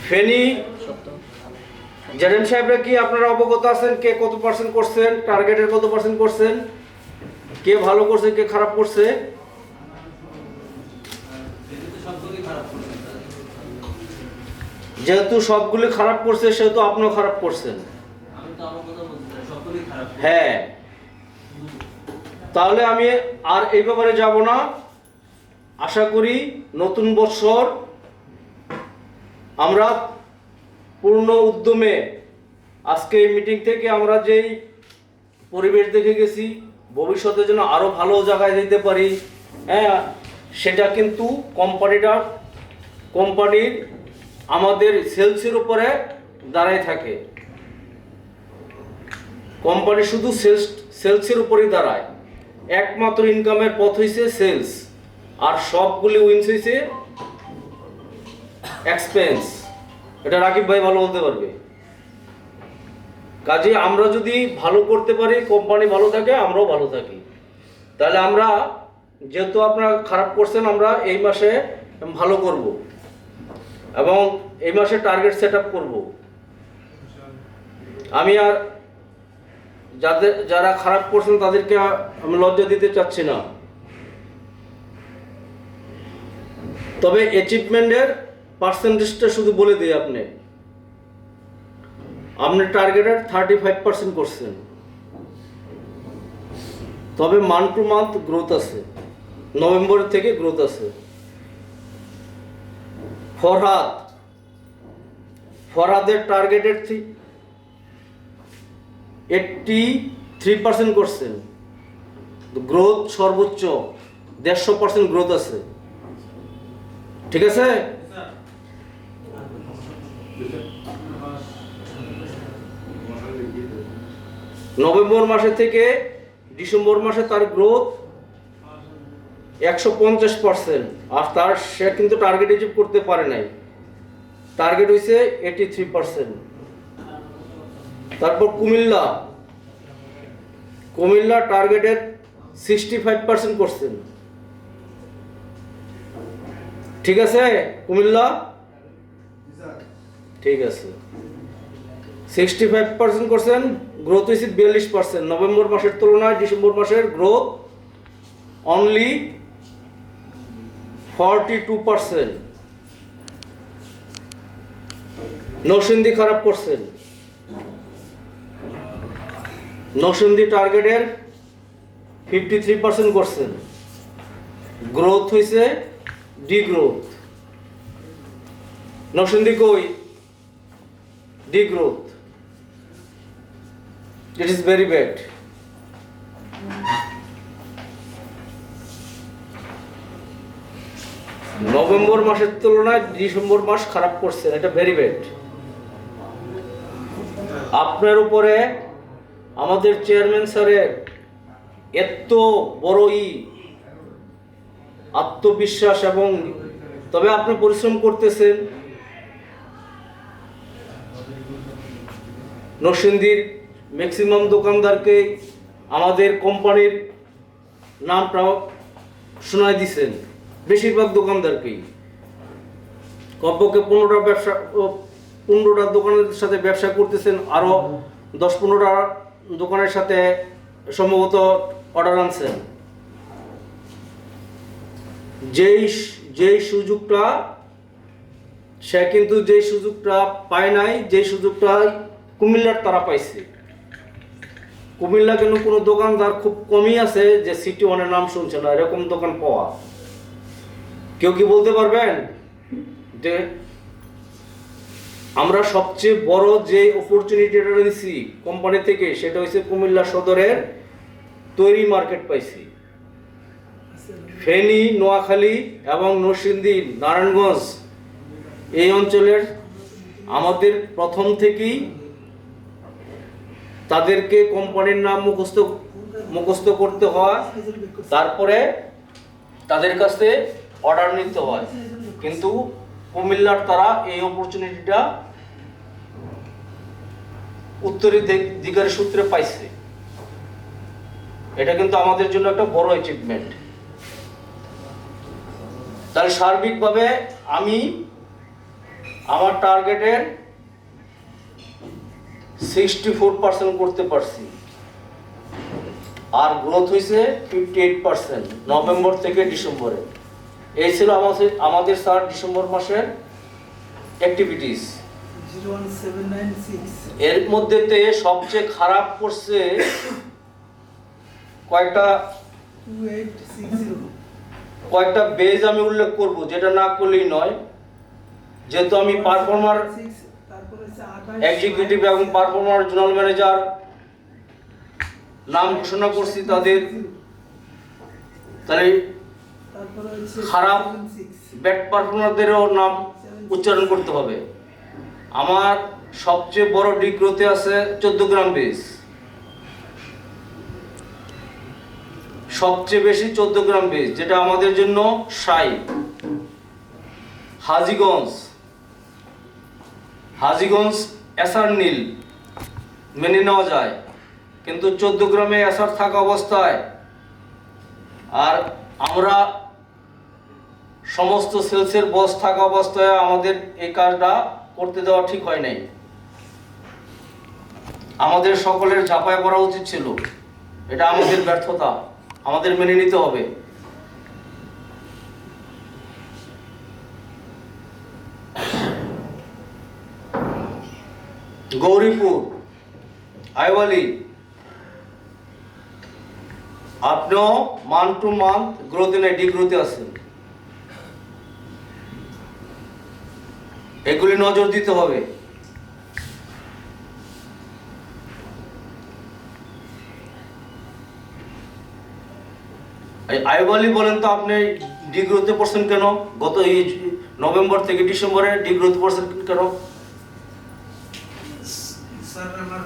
Feni Zn সাহেবরা কি আপনারা অবগত আছেন কে কত পার্সেন্ট করছেন, টার্গেটের কত পার্সেন্ট করছেন, কে ভালো করছে কে খারাপ করছে? যেহেতু সবগুলি খারাপ করছে সেহেতু আপনিও খারাপ করছেন। হ্যাঁ, তাহলে আমি আর এই ব্যাপারে যাব না। আশা করি নতুন বছর আমরা পূর্ণ উদ্যমে আজকে এই মিটিং থেকে আমরা যেই পরিবেশ দেখে গেছি ভবিষ্যতে যেন আরো ভালো জায়গায় যেতে পারি। হ্যাঁ, সেটা কিন্তু কোম্পানির আমাদের সেলসের উপরে দাঁড়ায় থাকে। কোম্পানি শুধু সেলসের উপরই দাঁড়ায়। একমাত্র ইনকামের পথ হইছে সেলস, আর সবগুলি উইন্স হইছে এক্সপেন্স। এটা রাকিব ভাই ভালো বলতে পারবে। কাজে আমরা যদি ভালো করতে পারি, কোম্পানি ভালো থাকে, আমরাও ভালো থাকি। তাহলে আমরা, যেহেতু আপনারা খারাপ করছেন, আমরা এই মাসে ভালো করব এবং এই মাসে টার্গেট সেট আপ করবো। আমি আর যারা খারাপ করছেন তাদেরকে আমি লজ্জা দিতে চাচ্ছি না। তবে অ্যাচিভমেন্টের পার্সেন্টেজটা শুধু বলে দিই, আপনি টার্গেটের 35% করছেন, তবে মান্থ টু মান্থ গ্রোথ আছে, নভেম্বরের থেকে গ্রোথ আছে। ফরহাদের টার্গেটের 83% করছেন, গ্রোথ সর্বোচ্চ 150% গ্রোথ আছে। ঠিক আছে? নভেম্বর মাসে থেকে ডিসেম্বর মাসে তার গ্রোথ 150%, আর সে কিন্তু টার্গেট অ্যাচিভ করতে পারে নাই। টার্গেট হয়েছে 83%। তারপর কুমিল্লা টার্গেটের 65% করছেন। ঠিক আছে কুমিল্লা? ঠিক আছে, 65% করছেন, গ্রোথ হয়েছে 42%। নভেম্বর মাসের তুলনায় ডিসেম্বর মাসের গ্রোথ অনলি 42%। নরসিংদী খারাপ করছেন, নরসিংদী টার্গেটের 53% করছেন, গ্রোথ হয়েছে ডিগ্রোথ। নরসিংদী কই? Degrowth. It is very bad. November মাসের তুলনায় ডিসেম্বর মাস খারাপ করছে, এটা ভেরি ব্যাড। আপনার উপরে আমাদের চেয়ারম্যান স্যারের এত বড় আত্মবিশ্বাস, এবং তবে আপনি পরিশ্রম করতেছেন। নরসিংদীর ম্যাক্সিমাম দোকানদারকে আমাদের কোম্পানির নামটা শোনায় দিচ্ছেন, বেশিরভাগ দোকানদারকেই। কমপক্ষে 15টা দোকানের সাথে ব্যবসা করতেছেন, আরো 10-15টা দোকানের সাথে সম্ভবত অর্ডার আনছেন। যেই সুযোগটা সে কিন্তু যেই সুযোগটা পায় নাই, যেই সুযোগটা কুমিল্লার তারা পাইছে। কুমিল্লা কিন্তু কোনো দোকানদার খুব কমই আছে যে সিটি ওয়ানের নাম শুনছে না, এরকম দোকান পাওয়া। কেউ কি বলতে পারবেন যে আমরা সবচেয়ে বড় যে অপরচুনিটিটা নিয়েছি কোম্পানি থেকে, সেটা হচ্ছে কুমিল্লা সদরের তৈরি মার্কেট পাইছি। ফেনী, নোয়াখালী এবং নরসিংদী, নারায়ণগঞ্জ এই অঞ্চলের আমাদের প্রথম থেকেই তাদেরকে কোম্পানির নাম মুখস্থ করতে হয়, তারপরে তাদের কাছে অর্ডার নিতে হয়। কিন্তু কুমিল্লার তারা এই অপরচুনিটিটা উত্তরাধিকারী সূত্রে পাইছে। এটা কিন্তু আমাদের জন্য একটা বড় অ্যাচিভমেন্ট। তাহলে সার্বিকভাবে আমি আমার টার্গেটের 64% করতে পারছি, আর গ্রোথ হয়েছে 58% নভেম্বর থেকে ডিসেম্বরে। এই ছিল আমাদের স্যার ডিসেম্বর মাসের অ্যাক্টিভিটিস। 01796 এর মধ্যেতে সবচেয়ে খারাপ করছে কয়েকটা 2860 কয়েকটা বেজ আমি উল্লেখ করব, যেটা না করলেই নয়, যেহেতু আমি পারফর্মার তারপর হচ্ছে 28 এক্সিকিউটিভ এবং পারফর্মার জোনাল ম্যানেজার নাম ঘোষণা করছি তাদের, তাহলে তারপর হচ্ছে খারাপ 76 ব্যাড পারফর্মারদেরও নাম উচ্চারণ করতে হবে। আমার সবচেয়ে বড় ডিগ্রোতে আছে 14 গ্রাম বেস, সবচেয়ে বেশি 14 গ্রাম বেস, যেটা আমাদের জন্য সাই। হাজিগঞ্জ এসার নীল মেনে নেওয়া যায়, কিন্তু 14 গ্রামে এসার থাকা অবস্থায় আর আমরা সমস্ত সেলসের বস থাকা অবস্থায় আমাদের এই কাজটা করতে দেওয়া ঠিক হয় নাই। আমাদের সকলের ঝাঁপায় পড়া উচিত ছিল, এটা আমাদের ব্যর্থতা, আমাদের মেনে নিতে হবে। গৌরীপুর, আইওয়ালি, আপনিও মান টু মান্থ গ্রোথে নেই, ডিগ্রোথে আছেন, এগুলি নজর দিতে হবে। আইওয়ালি বলেন তো, আপনি ডিগ্রোথে পড়ছেন কেন? গত এই নভেম্বর থেকে ডিসেম্বরে ডিগ্রোথ পড়ছেন কেন? স্যার আমার